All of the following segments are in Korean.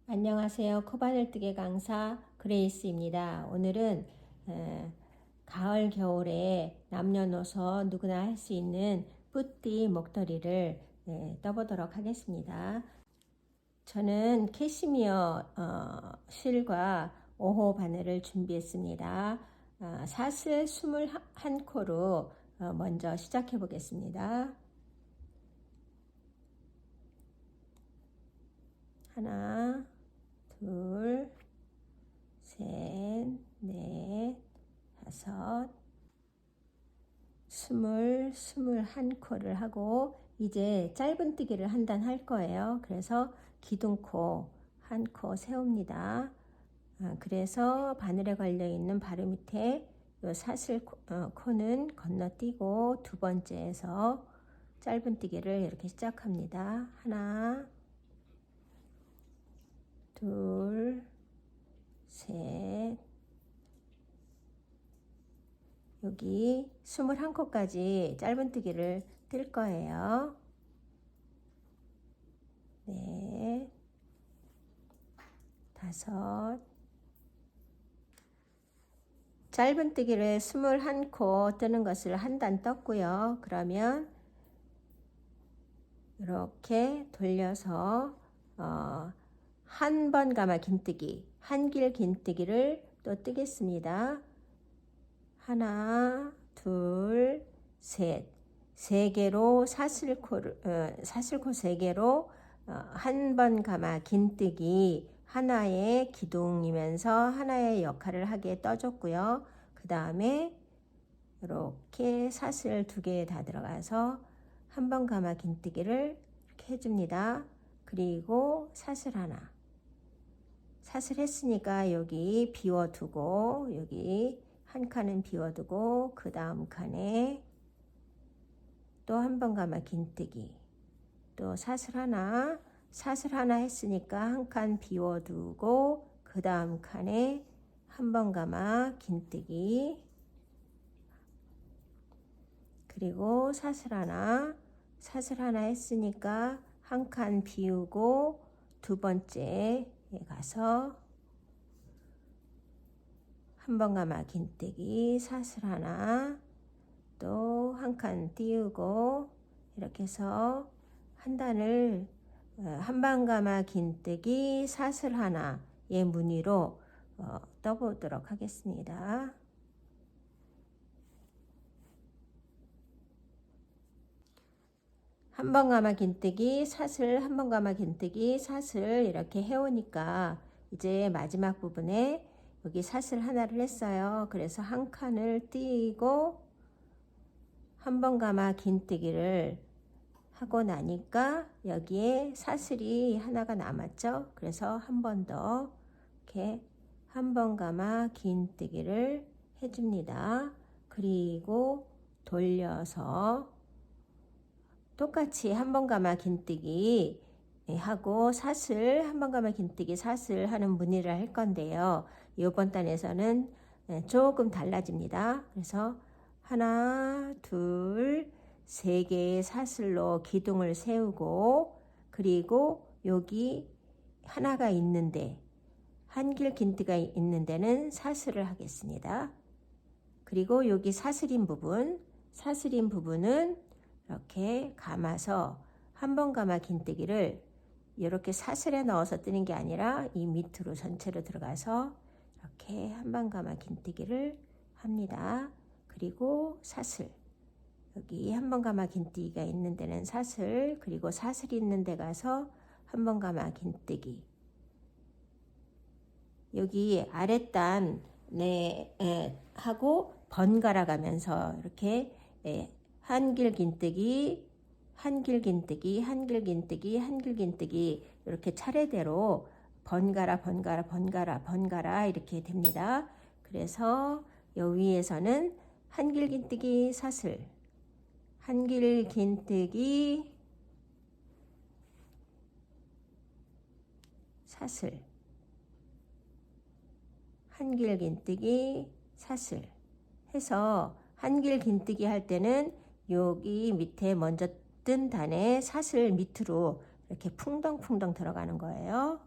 안녕하세요. 코바늘뜨기 강사 그레이스입니다. 오늘은 가을 겨울에 남녀노소 누구나 할 수 있는 뿌띠 목도리를 떠보도록 하겠습니다. 저는 캐시미어 실과 5호 바늘을 준비했습니다. 사슬 21코로 먼저 시작해 보겠습니다. 하나, 둘, 셋, 넷, 다섯, 21코를 하고 이제 짧은뜨기를 한 단 할 거예요. 그래서 기둥코 한 코 세웁니다. 그래서 바늘에 걸려 있는 바로 밑에 요 사슬 코는 건너뛰고 두 번째에서 짧은뜨기를 이렇게 시작합니다. 하나, 둘, 셋, 여기 21코까지 짧은뜨기를 뜰 거예요. 넷, 다섯, 짧은뜨기를 21코 뜨는 것을 한 단 떴고요. 그러면 이렇게 돌려서 한 번 감아 긴뜨기, 한길 긴뜨기를 또 뜨겠습니다. 하나, 둘, 셋, 세 개로 사슬코 3개로 한 번 감아 긴뜨기 하나의 기둥이면서 하나의 역할을 하게 떠줬고요. 그 다음에 이렇게 사슬 2개 다 들어가서 한 번 감아 긴뜨기를 이렇게 해줍니다. 그리고 사슬 하나. 사슬 했으니까 여기 비워두고 여기 한 칸은 비워두고 그 다음 칸에 또 한 번 감아 긴뜨기, 또 사슬 하나 했으니까 한 칸 비워두고 그 다음 칸에 한 번 감아 긴뜨기, 그리고 사슬 하나 했으니까 한 칸 비우고 두 번째에 가서 한 번 감아 긴뜨기, 사슬 하나, 또 한 칸 띄우고 이렇게 해서 한 단을 한 번 감아 긴뜨기, 사슬 하나의 무늬로 떠보도록 하겠습니다. 한 번 감아 긴뜨기, 사슬, 한 번 감아 긴뜨기, 사슬 이렇게 해오니까 이제 마지막 부분에 여기 사슬 하나를 했어요. 그래서 한 칸을 띄고 한 번 감아 긴뜨기를 하고 나니까 여기에 사슬이 하나가 남았죠. 그래서 한 번 더 이렇게 한 번 감아 긴뜨기를 해줍니다. 그리고 돌려서 똑같이 한 번 감아 긴뜨기 하고 사슬, 한 번 감아 긴뜨기 사슬 하는 무늬를 할 건데요. 이번 단에서는 조금 달라집니다. 그래서 하나, 둘, 세 개의 사슬로 기둥을 세우고, 그리고 여기 하나가 있는데 한길 긴뜨기가 있는 데는 사슬을 하겠습니다. 그리고 여기 사슬인 부분은 이렇게 감아서 한 번 감아 긴뜨기를 이렇게 사슬에 넣어서 뜨는 게 아니라 이 밑으로 전체로 들어가서 이렇게 한 번 감아 긴뜨기를 합니다. 그리고 사슬, 여기 한 번 감아 긴뜨기가 있는 데는 사슬, 그리고 사슬이 있는 데 가서 한 번 감아 긴뜨기, 여기 아랫단 하고 번갈아 가면서 이렇게 한길 긴뜨기, 한길 긴뜨기, 한길 긴뜨기, 한길 긴뜨기 이렇게 차례대로 번갈아 이렇게 됩니다. 그래서 여기 위에서는 한길 긴뜨기 사슬, 한길 긴뜨기 사슬, 한길 긴뜨기 사슬 해서 한길 긴뜨기 할 때는 여기 밑에 먼저 뜬 단에 사슬 밑으로 이렇게 풍덩풍덩 들어가는 거예요.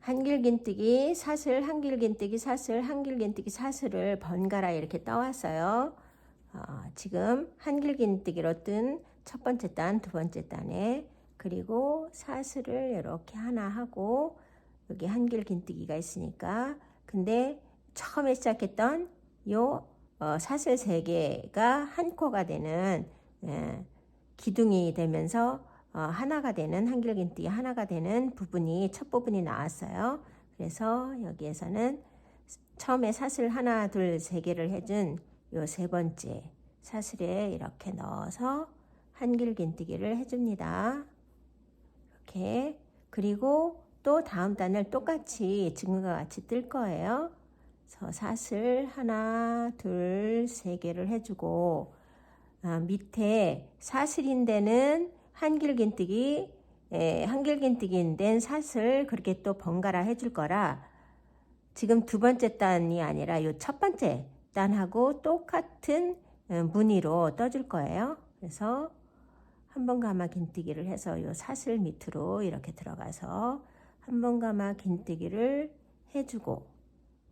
한길긴뜨기 사슬, 한길긴뜨기 사슬, 한길긴뜨기 사슬을 번갈아 이렇게 떠왔어요. 지금 한길긴뜨기로 뜬 첫 번째 단, 두 번째 단에, 그리고 사슬을 이렇게 하나 하고 여기 한길긴뜨기가 있으니까, 근데 처음에 시작했던 요 사슬 3개가 한 코가 되는 기둥이 되면서 하나가 되는, 한길긴뜨기 하나가 되는 부분이, 첫 부분이 나왔어요. 그래서 여기에서는 처음에 사슬 하나, 둘, 3개를 해준 요 3번째 사슬에 이렇게 넣어서 한길긴뜨기를 해줍니다. 이렇게. 그리고 또 다음 단을 똑같이 지금과 같이 뜰 거예요. 그래서 사슬 하나, 둘, 3개를 해주고, 밑에 사슬인 데는 한길긴뜨기인 데는 사슬 그렇게 또 번갈아 해줄 거라, 지금 두 번째 단이 아니라 요 첫 번째 단하고 똑같은 무늬로 떠줄 거예요. 그래서 한 번 가마 긴뜨기를 해서 요 사슬 밑으로 이렇게 들어가서 한 번 가마 긴뜨기를 해주고,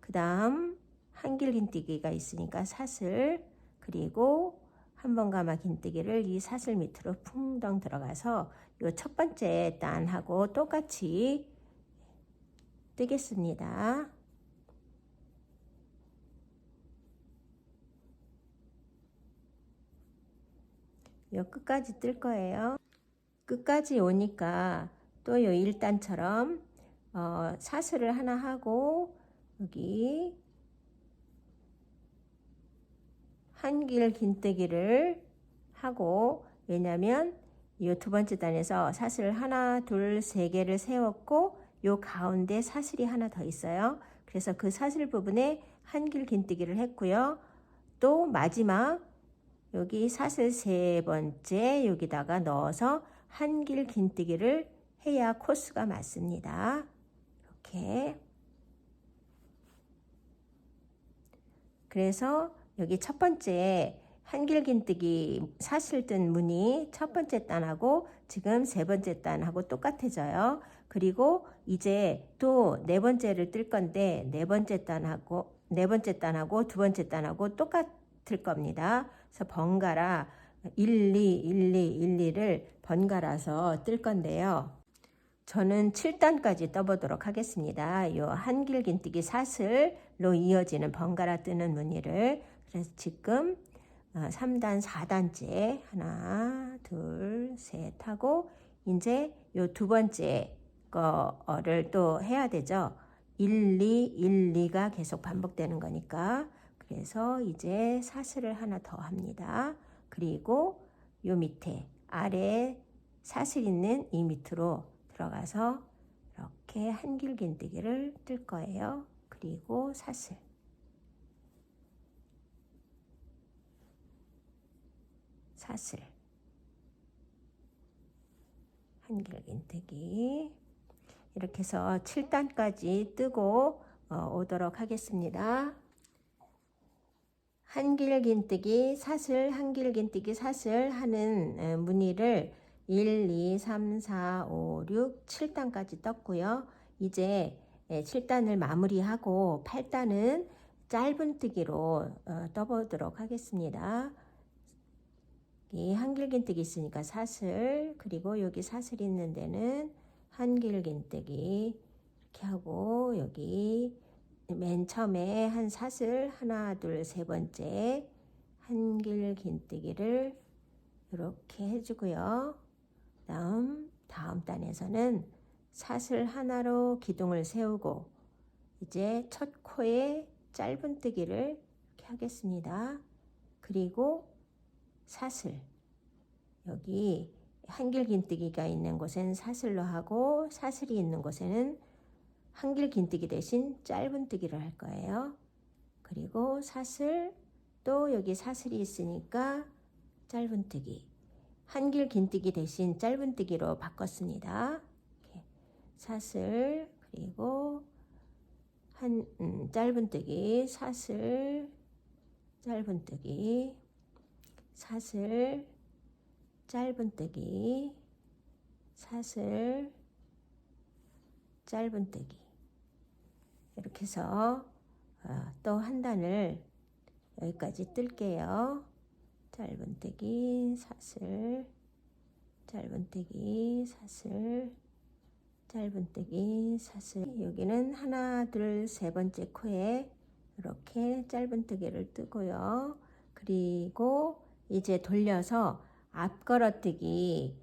그 다음 한길긴뜨기가 있으니까 사슬, 그리고 한 번 가마 긴뜨기를 이 사슬 밑으로 풍덩 들어가서 요 첫 번째 단하고 똑같이 뜨겠습니다. 요 끝까지 뜰 거예요. 끝까지 오니까 또 요 1단처럼 사슬을 하나 하고 여기 한길긴뜨기를 하고, 왜냐면 이 두 번째 단에서 사슬 하나, 둘, 3개를 세웠고 요 가운데 사슬이 하나 더 있어요. 그래서 그 사슬 부분에 한길긴뜨기를 했고요. 또 마지막 여기 사슬 3번째 여기다가 넣어서 한길긴뜨기를 해야 코스가 맞습니다. 이렇게. 그래서 여기 첫 번째 한길긴뜨기 사슬 뜬 무늬 첫 번째 단하고 지금 3번째 단하고 똑같아져요. 그리고 이제 또 4번째를 뜰 건데 4번째 단하고 두 번째 단하고 똑같을 겁니다. 그래서 번갈아 1, 2, 1, 2, 1, 2를 번갈아서 뜰 건데요. 저는 7단까지 떠보도록 하겠습니다. 요 한길긴뜨기 사슬로 이어지는 번갈아 뜨는 무늬를. 그래서 지금 3단, 4단째 하나, 둘, 셋 하고, 이제 요 두 번째 거를 또 해야 되죠. 1, 2, 1, 2가 계속 반복되는 거니까. 그래서 이제 사슬을 하나 더 합니다. 그리고 요 밑에 아래 사슬 있는 이 밑으로 들어가서 이렇게 한길긴뜨기를 뜰 거예요. 그리고 사슬, 사슬, 한길긴뜨기, 이렇게 해서 7단까지 뜨고 오도록 하겠습니다. 한길긴뜨기 사슬, 한길긴뜨기 사슬 하는 무늬를 1, 2, 3, 4, 5, 6, 7단까지 떴고요. 이제 7단을 마무리하고 8단은 짧은뜨기로 떠보도록 하겠습니다. 이 한길긴뜨기 있으니까 사슬, 그리고 여기 사슬 있는 데는 한길긴뜨기 이렇게 하고, 여기 맨 처음에 한 사슬 하나, 둘, 3번째 한길긴뜨기를 이렇게 해주고요. 다음 단에서는 사슬 하나로 기둥을 세우고 이제 첫 코에 짧은뜨기를 이렇게 하겠습니다. 그리고 사슬, 여기 한길긴뜨기가 있는 곳엔 사슬로 하고, 사슬이 있는 곳에는 한길긴뜨기 대신 짧은뜨기를 할 거예요. 그리고 사슬, 또 여기 사슬이 있으니까 짧은뜨기, 한길긴뜨기 대신 짧은뜨기로 바꿨습니다. 이렇게 사슬, 그리고 짧은뜨기, 사슬, 짧은뜨기, 사슬, 짧은뜨기, 사슬, 짧은뜨기. 이렇게 해서 또 한 단을 여기까지 뜰게요. 짧은뜨기 사슬, 짧은뜨기 사슬, 짧은뜨기 사슬. 여기는 하나 둘 세 번째 코에 이렇게 짧은뜨기를 뜨고요. 그리고 이제 돌려서 앞걸어뜨기,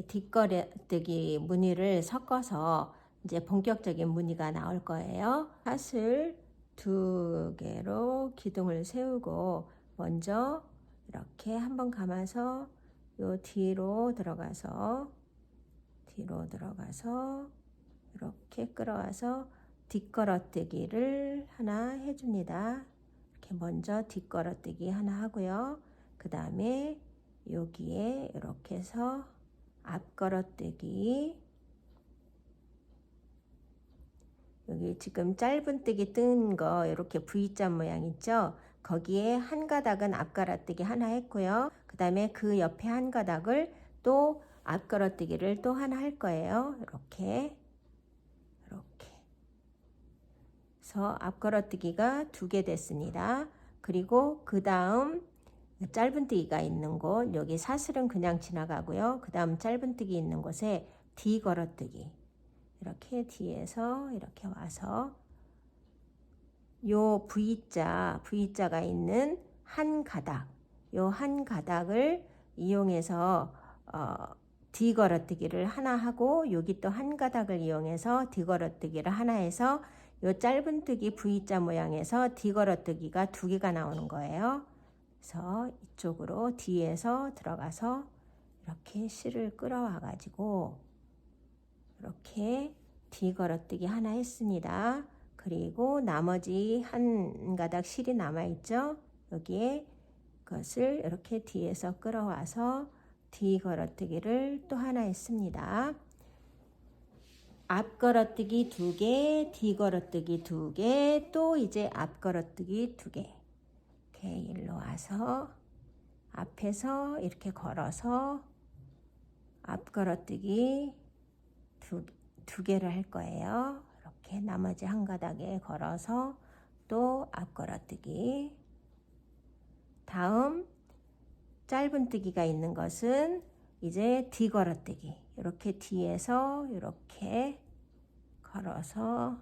뒷걸어뜨기 무늬를 섞어서 이제 본격적인 무늬가 나올 거예요. 사슬 두 개로 기둥을 세우고 먼저 이렇게 한번 감아서 요 뒤로 들어가서 이렇게 끌어와서 뒷걸어뜨기를 하나 해줍니다. 이렇게 먼저 뒷걸어뜨기 하나 하고요. 그 다음에 여기에 이렇게 해서 앞걸어뜨기, 여기 지금 짧은뜨기 뜬 거 이렇게 V자 모양 있죠? 거기에 한 가닥은 앞걸어뜨기 하나 했고요. 그 다음에 그 옆에 한 가닥을 또 앞걸어뜨기를 또 하나 할 거예요. 이렇게 그래서 앞걸어뜨기가 두 개 됐습니다. 그리고 그 다음 짧은뜨기가 있는 곳, 여기 사슬은 그냥 지나가고요. 그 다음 짧은뜨기 있는 곳에 뒤걸어뜨기, 이렇게 뒤에서 이렇게 와서 요 V자가 있는 한 가닥, 요 한 가닥을 이용해서 뒤걸어뜨기를 하나 하고, 여기 또 한 가닥을 이용해서 뒤걸어뜨기를 하나 해서 요 짧은뜨기 V자 모양에서 뒤걸어뜨기가 두 개가 나오는 거예요. 그래서 이쪽으로 뒤에서 들어가서 이렇게 실을 끌어와 가지고 이렇게 뒤걸어뜨기 하나 했습니다. 그리고 나머지 한 가닥 실이 남아 있죠. 여기에 그것을 이렇게 뒤에서 끌어와서 뒤걸어뜨기를 또 하나 했습니다. 앞걸어뜨기 두 개, 뒤걸어뜨기 두 개, 또 이제 앞걸어뜨기 두 개. 이렇게 일로 와서 앞에서 이렇게 걸어서 앞걸어뜨기 두 개를 할 거예요. 이렇게 나머지 한 가닥에 걸어서 또 앞걸어뜨기. 다음 짧은뜨기가 있는 것은 이제 뒤걸어뜨기. 이렇게 뒤에서 이렇게 걸어서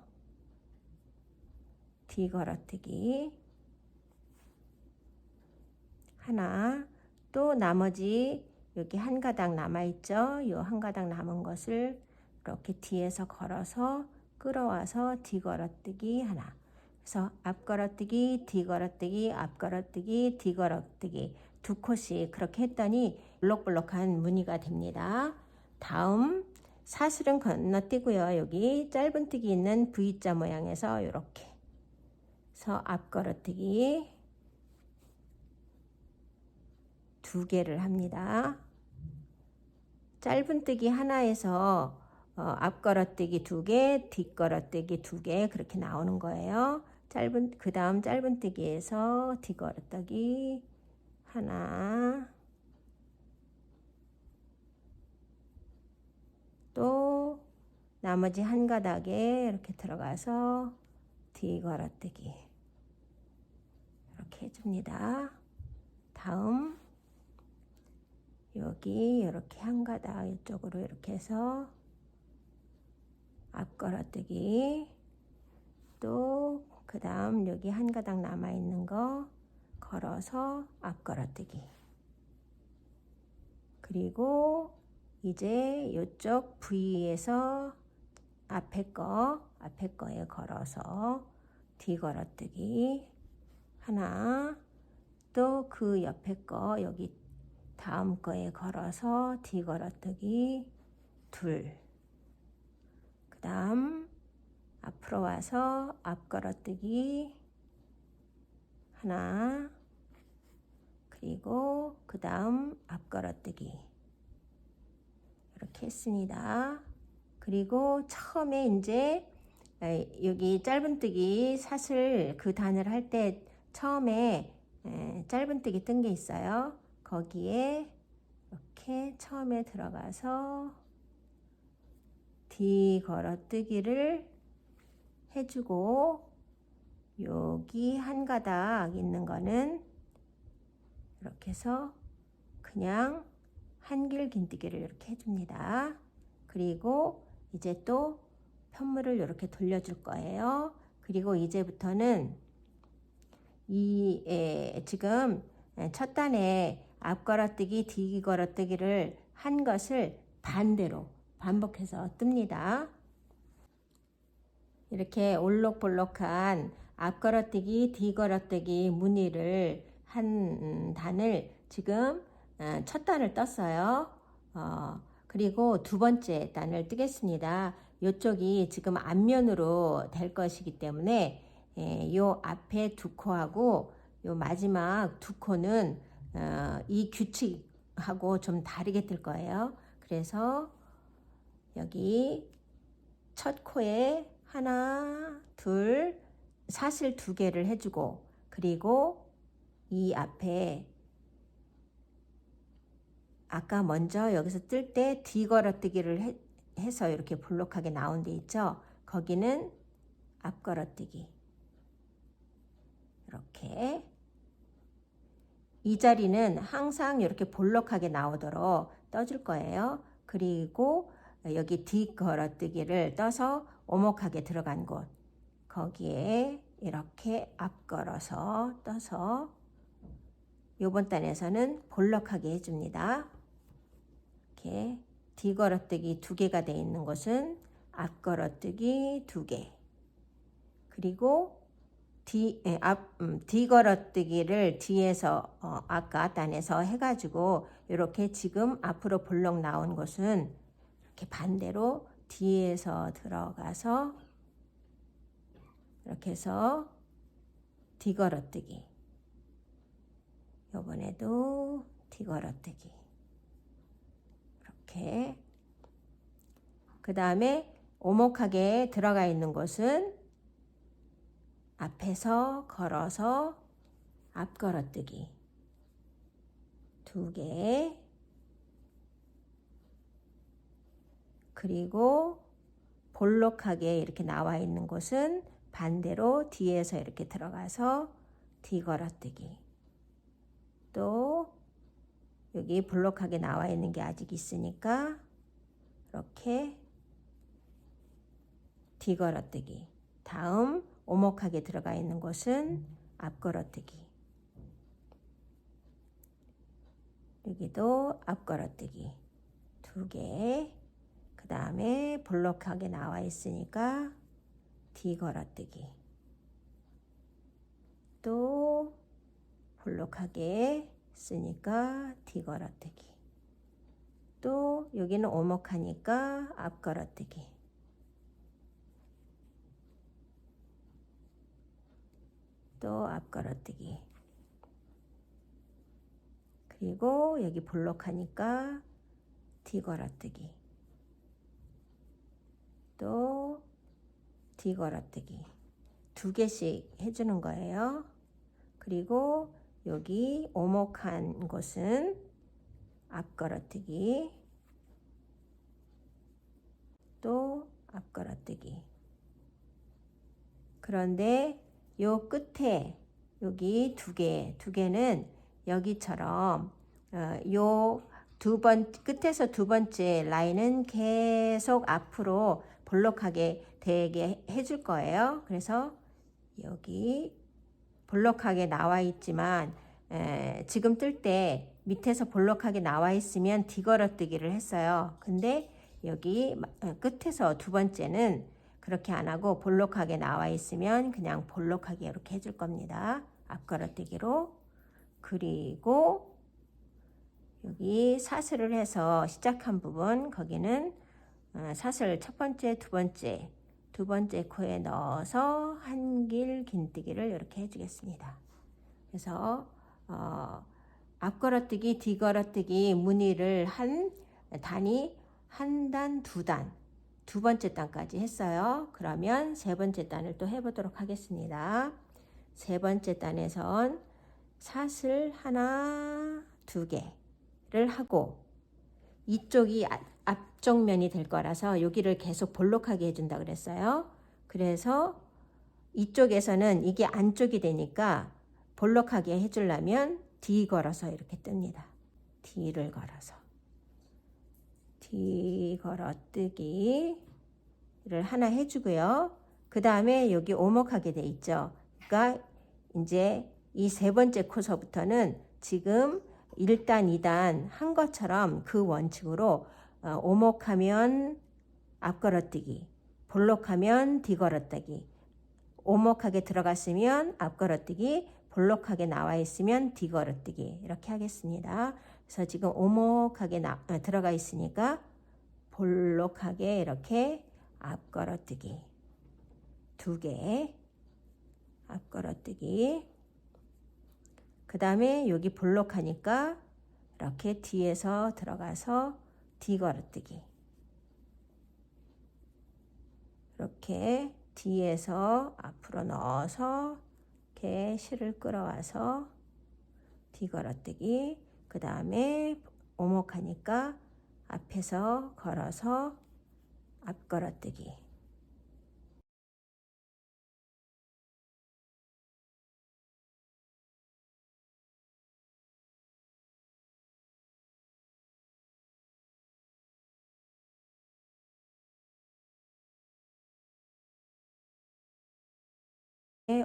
뒤걸어뜨기 하나, 또 나머지 여기 한 가닥 남아 있죠. 이 한 가닥 남은 것을 이렇게 뒤에서 걸어서 끌어와서 뒤걸어뜨기 하나. 그래서 앞걸어뜨기, 뒤걸어뜨기, 앞걸어뜨기, 뒤걸어뜨기 두 컷씩 그렇게 했더니 볼록볼록한 무늬가 됩니다. 다음 사슬은 건너뛰고요. 여기 짧은뜨기 있는 V자 모양에서 이렇게 그래서 앞걸어뜨기 두 개를 합니다. 짧은뜨기 하나에서 앞걸어뜨기 두 개, 뒷걸어뜨기 두 개 그렇게 나오는 거예요. 그 다음 짧은뜨기에서 뒤걸어뜨기 하나, 또 나머지 한 가닥에 이렇게 들어가서 뒤걸어뜨기 이렇게 해줍니다. 다음 여기 이렇게 한 가닥 이쪽으로 이렇게 해서 앞걸어뜨기, 또 그 다음 여기 한 가닥 남아 있는 거 걸어서 앞걸어뜨기, 그리고 이제 이쪽 V에서 앞에 거에 걸어서 뒤걸어뜨기 하나, 또 그 옆에 거 여기 다음 거에 걸어서 뒤걸어뜨기 둘, 그 다음 앞으로 와서 앞걸어뜨기 하나, 그리고 그 다음 앞걸어뜨기 이렇게 했습니다. 그리고 처음에 이제 여기 짧은뜨기 사슬 그 단을 할 때 처음에 짧은뜨기 뜬 게 있어요. 거기에 이렇게 처음에 들어가서 뒤걸어뜨기를 해주고 여기 한 가닥 있는 거는 이렇게 해서 그냥 한길 긴뜨기를 이렇게 해줍니다. 그리고 이제 또 편물을 이렇게 돌려줄 거예요. 그리고 이제부터는 지금 첫 단에 앞 걸어뜨기, 뒤 걸어뜨기를 한 것을 반대로 반복해서 뜹니다. 이렇게 올록볼록한 앞 걸어뜨기, 뒤 걸어뜨기 무늬를 한 단을 지금 첫 단을 떴어요. 그리고 두 번째 단을 뜨겠습니다. 이쪽이 지금 앞면으로 될 것이기 때문에 요 앞에 두 코하고 요 마지막 두 코는 이 규칙하고 좀 다르게 뜰 거예요. 그래서 여기 첫 코에 하나, 둘, 사슬 두 개를 해주고 그리고 이 앞에 아까 먼저 여기서 뜰 때 뒤 걸어뜨기를 해서 이렇게 볼록하게 나온 데 있죠. 거기는 앞 걸어뜨기. 이렇게 이 자리는 항상 이렇게 볼록하게 나오도록 떠줄 거예요. 그리고 여기 뒤 걸어뜨기를 떠서 오목하게 들어간 곳 거기에 이렇게 앞 걸어서 떠서 요번 단에서는 볼록하게 해줍니다. 이렇게 뒤 걸어뜨기 두 개가 되어 있는 곳은 앞 걸어뜨기 두 개 그리고 뒤 걸어뜨기를 뒤에서 아까 단에서 해가지고 이렇게 지금 앞으로 볼록 나온 곳은 이렇게 반대로 뒤에서 들어가서 이렇게 해서 뒤 걸어뜨기 요번에도 뒤 걸어뜨기 이렇게 그 다음에 오목하게 들어가 있는 곳은 앞에서 걸어서 앞 걸어뜨기 두 개 그리고 볼록하게 이렇게 나와 있는 곳은 반대로 뒤에서 이렇게 들어가서 뒤 걸어뜨기 또 여기 볼록하게 나와 있는 게 아직 있으니까 이렇게 뒤 걸어뜨기 다음 오목하게 들어가 있는 곳은 앞 걸어뜨기 여기도 앞 걸어뜨기 두 개 그 다음에 볼록하게 나와 있으니까 뒤 걸어뜨기 또 볼록하게 쓰니까 뒤 걸어뜨기 또 여기는 오목하니까 앞 걸어뜨기 또 앞 걸어뜨기 그리고 여기 볼록하니까 뒤 걸어뜨기 또 뒤 걸어뜨기 두 개씩 해주는 거예요. 그리고 여기 오목한 곳은 앞 걸어뜨기 또 앞 걸어뜨기 그런데 요 끝에 여기 두 개는 여기처럼 요 끝에서 두 번째 라인은 계속 앞으로 볼록하게 되게 해줄 거예요. 그래서 여기 볼록하게 나와 있지만 지금 뜰 때 밑에서 볼록하게 나와 있으면 뒤 걸어뜨기를 했어요. 근데 여기 끝에서 두 번째는 그렇게 안 하고 볼록하게 나와 있으면 그냥 볼록하게 이렇게 해줄 겁니다. 앞 걸어뜨기로 그리고 여기 사슬을 해서 시작한 부분 거기는 사슬 첫 번째, 두 번째 코에 넣어서 한길 긴뜨기를 이렇게 해주겠습니다. 그래서 앞 걸어뜨기, 뒤 걸어뜨기 무늬를 한 단이 한 단, 두 단, 두 번째 단까지 했어요. 그러면 세 번째 단을 또 해보도록 하겠습니다. 세 번째 단에선 사슬 하나, 두 개를 하고 이쪽이 앞쪽 면이 될 거라서 여기를 계속 볼록하게 해준다 그랬어요. 그래서 이쪽에서는 이게 안쪽이 되니까 볼록하게 해주려면 D 걸어서 이렇게 뜹니다. D를 걸어서 D 걸어뜨기를 하나 해주고요. 그 다음에 여기 오목하게 돼 있죠. 그러니까 이제 이 세 번째 코서부터는 지금 1단, 2단 한 것처럼 그 원칙으로 오목하면 앞걸어뜨기, 볼록하면 뒤걸어뜨기, 오목하게 들어갔으면 앞걸어뜨기, 볼록하게 나와 있으면 뒤걸어뜨기 이렇게 하겠습니다. 그래서 지금 오목하게 들어가 있으니까 볼록하게 이렇게 앞걸어뜨기 2개, 앞걸어뜨기. 그 다음에 여기 볼록하니까 이렇게 뒤에서 들어가서 뒤걸어뜨기. 이렇게 뒤에서 앞으로 넣어서 이렇게 실을 끌어와서 뒤걸어뜨기. 그 다음에 오목하니까 앞에서 걸어서 앞걸어뜨기.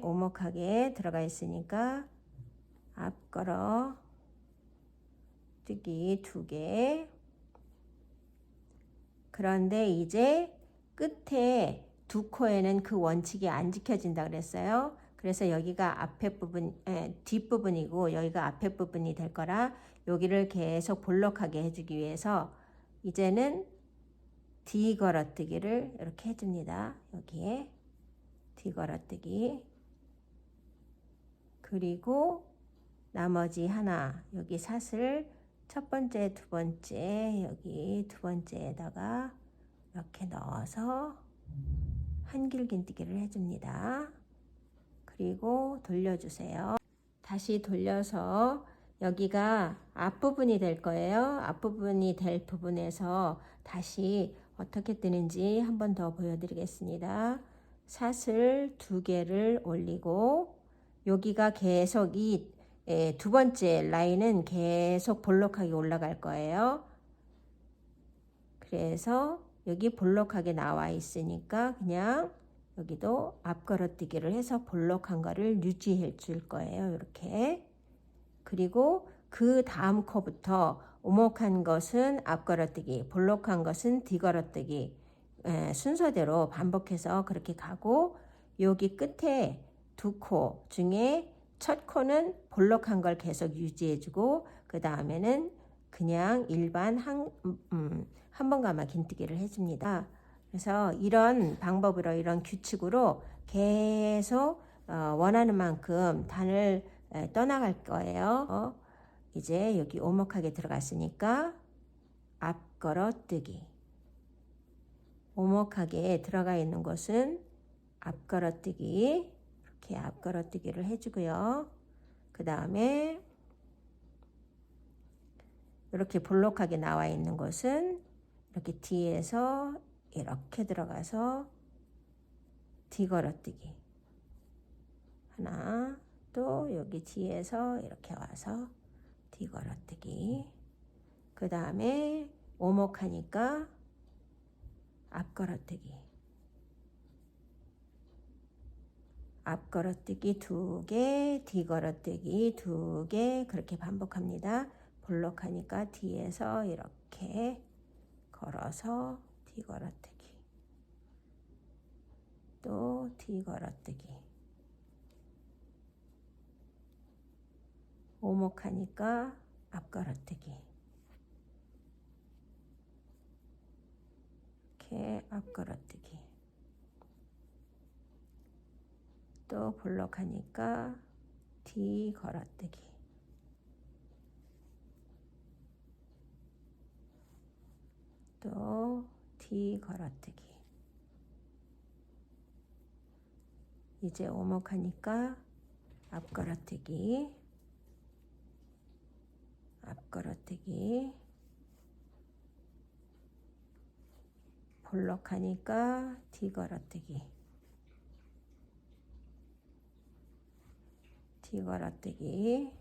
오목하게 들어가 있으니까 앞걸어 뜨기 2개. 그런데 이제 끝에 두 코에는 그 원칙이 안 지켜진다 그랬어요. 그래서 여기가 앞에 부분, 뒷부분이고 여기가 앞에 부분이 될 거라 여기를 계속 볼록하게 해주기 위해서 이제는 D 걸어뜨기를 이렇게 해줍니다. 여기에 D 걸어뜨기. 그리고 나머지 하나 여기 사슬 첫 번째, 두 번째 여기 두 번째에다가 이렇게 넣어서 한길긴뜨기를 해줍니다. 그리고 돌려주세요. 다시 돌려서 여기가 앞부분이 될 거예요. 앞부분이 될 부분에서 다시 어떻게 뜨는지 한 번 더 보여드리겠습니다. 사슬 2개를 올리고 여기가 계속 이 두 번째 라인은 계속 볼록하게 올라갈 거예요. 그래서 여기 볼록하게 나와 있으니까 그냥 여기도 앞걸어뜨기를 해서 볼록한 거를 유지해 줄 거예요. 이렇게. 그리고 그 다음 코부터 오목한 것은 앞걸어뜨기, 볼록한 것은 뒤걸어뜨기 순서대로 반복해서 그렇게 가고 여기 끝에 두 코 중에 첫 코는 볼록한 걸 계속 유지해주고 그 다음에는 그냥 일반 한 번 가마 긴뜨기를 해줍니다. 그래서 이런 방법으로 이런 규칙으로 계속 원하는 만큼 단을 떠나갈 거예요. 이제 여기 오목하게 들어갔으니까 앞걸어뜨기. 오목하게 들어가 있는 곳은 앞걸어뜨기. 이렇게 앞걸어뜨기를 해주고요. 그 다음에 이렇게 볼록하게 나와 있는 곳은 이렇게 뒤에서 이렇게 들어가서 뒤걸어뜨기. 하나, 또 여기 뒤에서 이렇게 와서 뒤걸어뜨기. 그 다음에 오목하니까 앞걸어뜨기. 앞걸어뜨기 2개, 뒤걸어뜨기 2개 그렇게 반복합니다. 볼록하니까 뒤에서 이렇게 걸어서 뒤걸어뜨기. 또 뒤걸어뜨기. 오목하니까 앞걸어뜨기. 이렇게 앞걸어뜨기. 또 볼록하니까 뒤걸어뜨기. 또 뒤걸어뜨기. 이제 오목하니까 앞걸어뜨기. 앞걸어뜨기. 볼록하니까 뒤걸어뜨기. 뒤 걸어뜨기.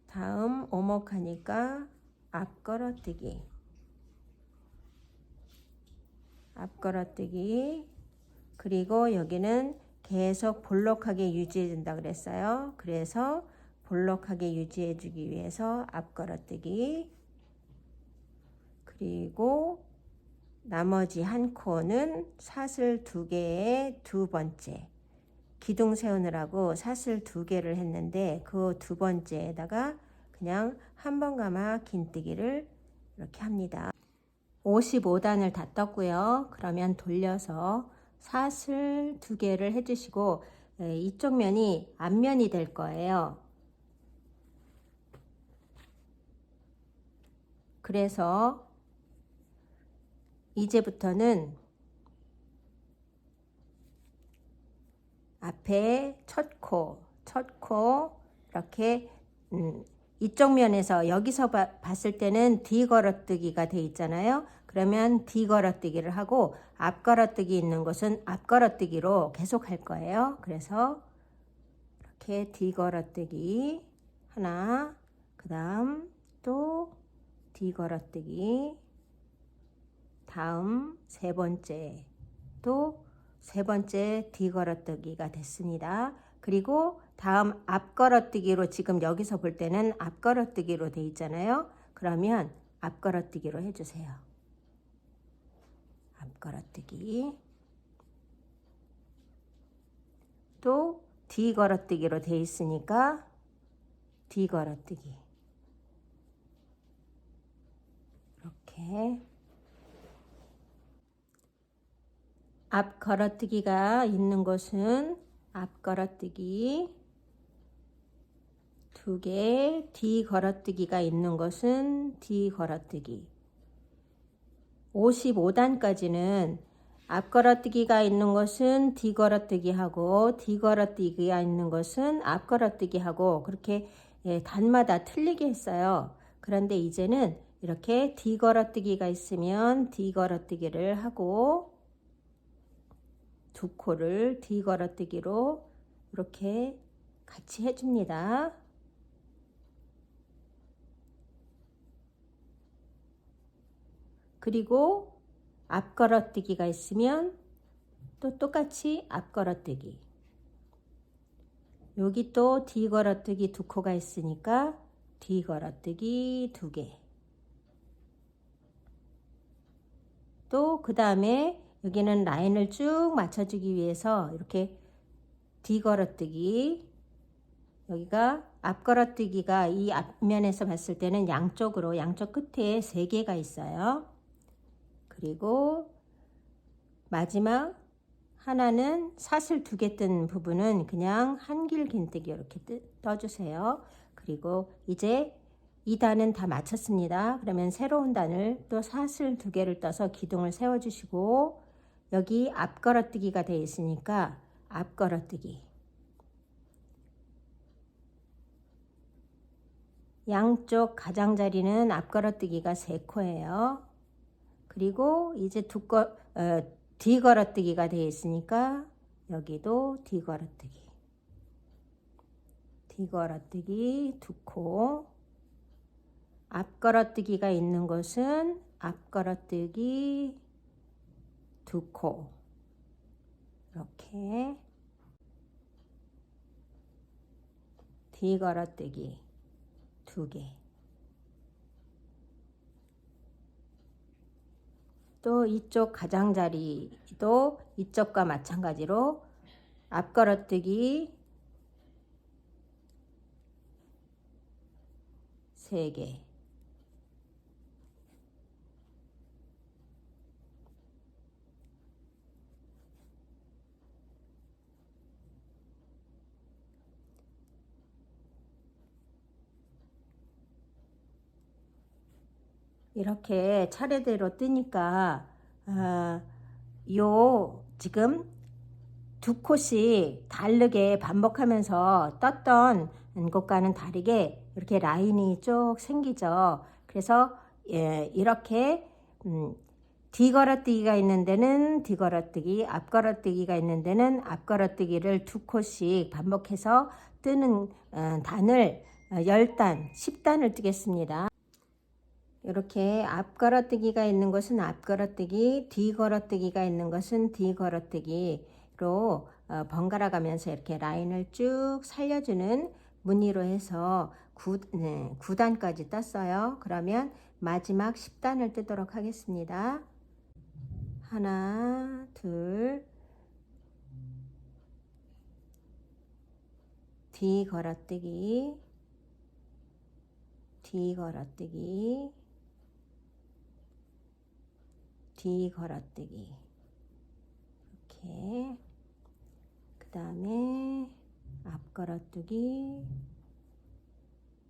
다음 오목하니까 앞 걸어뜨기. 앞 걸어뜨기. 그리고 여기는 계속 볼록하게 유지해 준다 그랬어요. 그래서 볼록하게 유지해 주기 위해서 앞 걸어뜨기. 그리고 나머지 한 코는 사슬 2개에 두 번째 기둥 세우느라고 사슬 2개를 했는데 그 두 번째에다가 그냥 한 번 가마 긴뜨기를 이렇게 합니다. 55단을 다 떴고요. 그러면 돌려서 사슬 2개를 해주시고 이쪽 면이 앞면이 될 거예요. 그래서 이제부터는 앞에 첫 코 이렇게 이쪽 면에서 여기서 봤을 때는 뒤 걸어뜨기가 돼 있잖아요. 그러면 뒤 걸어뜨기를 하고 앞 걸어뜨기 있는 곳은 앞 걸어뜨기로 계속 할 거예요. 그래서 이렇게 뒤 걸어뜨기 하나, 그 다음 또 뒤 걸어뜨기, 다음 세 번째 또 세 번째 뒤 걸어뜨기가 됐습니다. 그리고 다음 앞 걸어뜨기로 지금 여기서 볼 때는 앞 걸어뜨기로 돼 있잖아요. 그러면 앞 걸어뜨기로 해주세요. 앞 걸어뜨기. 또 뒤 걸어뜨기로 돼 있으니까 뒤 걸어뜨기. 이렇게 앞 걸어뜨기가 있는 곳은 앞 걸어뜨기 2개, 뒤 걸어뜨기가 있는 곳은 뒤 걸어뜨기. 55단까지는 앞 걸어뜨기가 있는 곳은 뒤 걸어뜨기 하고 뒤 걸어뜨기가 있는 곳은 앞 걸어뜨기 하고 그렇게 단마다 틀리게 했어요. 그런데 이제는 이렇게 뒤 걸어뜨기가 있으면 뒤 걸어뜨기를 하고 두 코를 뒤 걸어뜨기로 이렇게 같이 해줍니다. 그리고 앞 걸어뜨기가 있으면 또 똑같이 앞 걸어뜨기. 여기 또 뒤 걸어뜨기 두 코가 있으니까 뒤 걸어뜨기 2개. 또 그 다음에 여기는 라인을 쭉 맞춰주기 위해서 이렇게 뒤 걸어뜨기, 여기가 앞 걸어뜨기가 이 앞면에서 봤을 때는 양쪽 끝에 3개가 있어요. 그리고 마지막 하나는 사슬 2개 뜬 부분은 그냥 한길 긴뜨기 이렇게 떠주세요. 그리고 이제 이 단은 다 마쳤습니다. 그러면 새로운 단을 또 사슬 2개를 떠서 기둥을 세워주시고 여기 앞 걸어뜨기가 되어 있으니까 앞 걸어뜨기. 양쪽 가장자리는 앞 걸어뜨기가 3코예요. 그리고 이제 뒤 걸어뜨기가 되어 있으니까 여기도 뒤 걸어뜨기. 뒤 걸어뜨기 2코. 앞 걸어뜨기가 있는 곳은 앞 걸어뜨기 2코. 이렇게 뒤 걸어뜨기 2개. 또 이쪽 가장자리도 이쪽과 마찬가지로 앞 걸어뜨기 3개. 이렇게 차례대로 뜨니까 요 지금 2콧이 다르게 반복하면서 떴던 것과는 다르게 이렇게 라인이 쭉 생기죠. 그래서 이렇게 뒤걸어뜨기가 있는 데는 뒤걸어뜨기, 앞걸어뜨기가 있는 데는 앞걸어뜨기를 2코씩 반복해서 뜨는 단을 10단, 10단을 뜨겠습니다. 이렇게 앞걸어뜨기가 있는 것은 앞걸어뜨기, 뒤걸어뜨기가 있는 것은 뒤걸어뜨기로 번갈아 가면서 이렇게 라인을 쭉 살려주는 무늬로 해서 9단까지 떴어요. 그러면 마지막 10단을 뜨도록 하겠습니다. 하나, 둘, 뒤걸어뜨기, 뒤걸어뜨기, 뒤걸어뜨기. 이렇게 그 다음에 앞걸어뜨기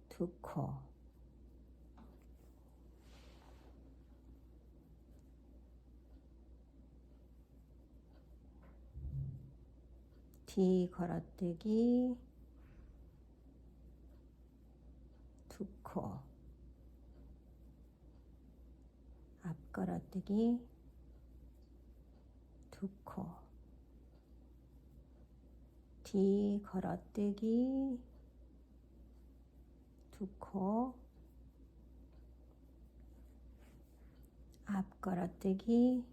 2코, 뒤걸어뜨기 2코, 앞걸어뜨기 2코, 뒤걸어뜨기 2코, 앞걸어뜨기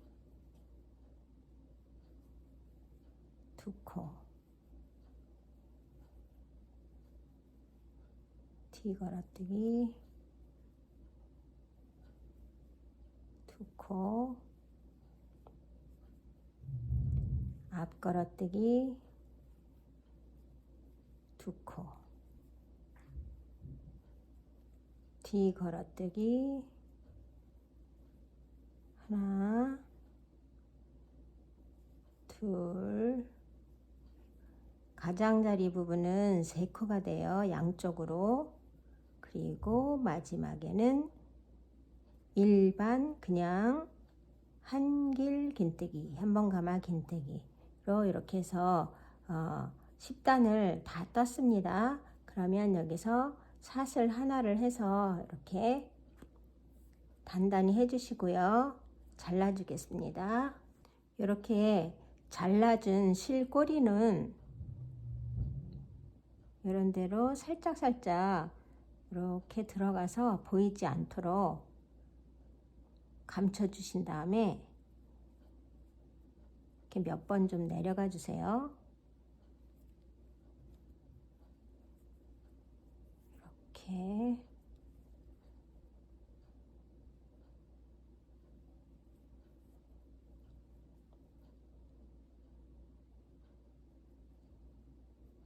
2코, 뒤걸어뜨기 2코, 앞걸어뜨기 2코, 뒤걸어뜨기 하나, 둘, 가장자리 부분은 3코가 돼요. 양쪽으로. 그리고 마지막에는 일반 그냥 한길 긴뜨기, 한번 가마 긴뜨기로 이렇게 해서 10단을 다 떴습니다. 그러면 여기서 사슬 하나를 해서 이렇게 단단히 해주시고요. 잘라주겠습니다. 이렇게 잘라준 실꼬리는 이런 대로 살짝살짝 이렇게 들어가서 보이지 않도록 감춰 주신 다음에 이렇게 몇 번 좀 내려가 주세요. 이렇게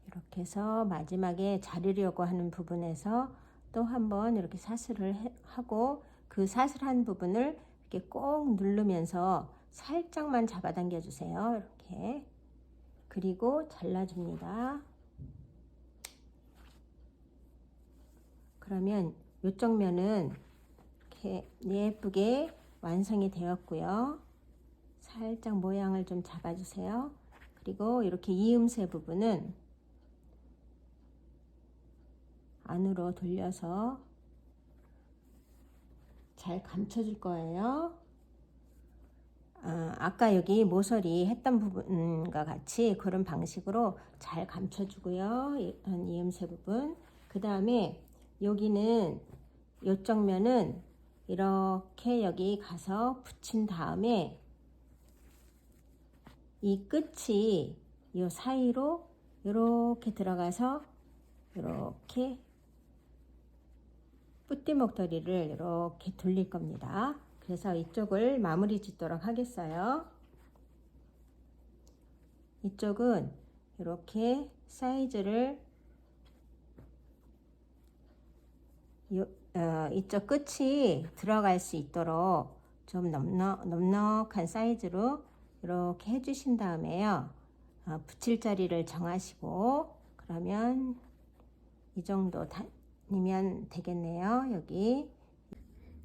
이렇게 해서 마지막에 자르려고 하는 부분에서 또 한번 이렇게 사슬을 하고 그 사슬한 부분을 이렇게 꼭 누르면서 살짝만 잡아당겨 주세요. 이렇게. 그리고 잘라줍니다. 그러면 이쪽 면은 이렇게 예쁘게 완성이 되었고요. 살짝 모양을 좀 잡아주세요. 그리고 이렇게 이음새 부분은 안으로 돌려서 잘 감춰줄 거예요. 아까 여기 모서리 했던 부분과 같이 그런 방식으로 잘 감춰주고요. 이음새 부분. 그 다음에 여기는 이쪽 면은 이렇게 여기 가서 붙인 다음에 이 끝이 이 사이로 이렇게 들어가서 이렇게 뿌띠 목도리를 이렇게 돌릴 겁니다. 그래서 이쪽을 마무리 짓도록 하겠어요. 이쪽은 이렇게 사이즈를 이쪽 끝이 들어갈 수 있도록 좀 넉넉한 사이즈로 이렇게 해주신 다음에요. 붙일 자리를 정하시고 그러면 이 정도 다니면 되겠네요. 여기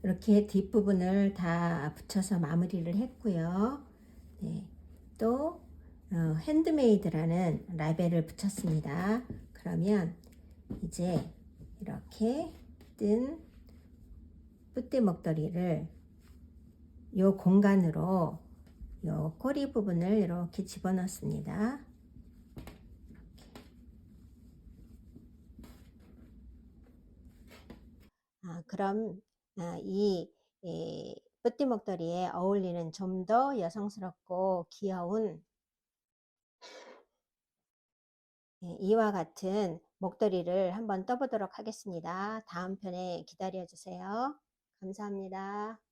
이렇게 뒷부분을 다 붙여서 마무리를 했고요. 네, 또 핸드메이드라는 라벨을 붙였습니다. 그러면 이제 이렇게 뜬 뿌띠 목도리를 요 공간으로 요 꼬리 부분을 이렇게 집어넣습니다. 그럼 이 뿌띠 목도리에 어울리는 좀 더 여성스럽고 귀여운 이와 같은 목도리를 한번 떠보도록 하겠습니다. 다음 편에 기다려 주세요. 감사합니다.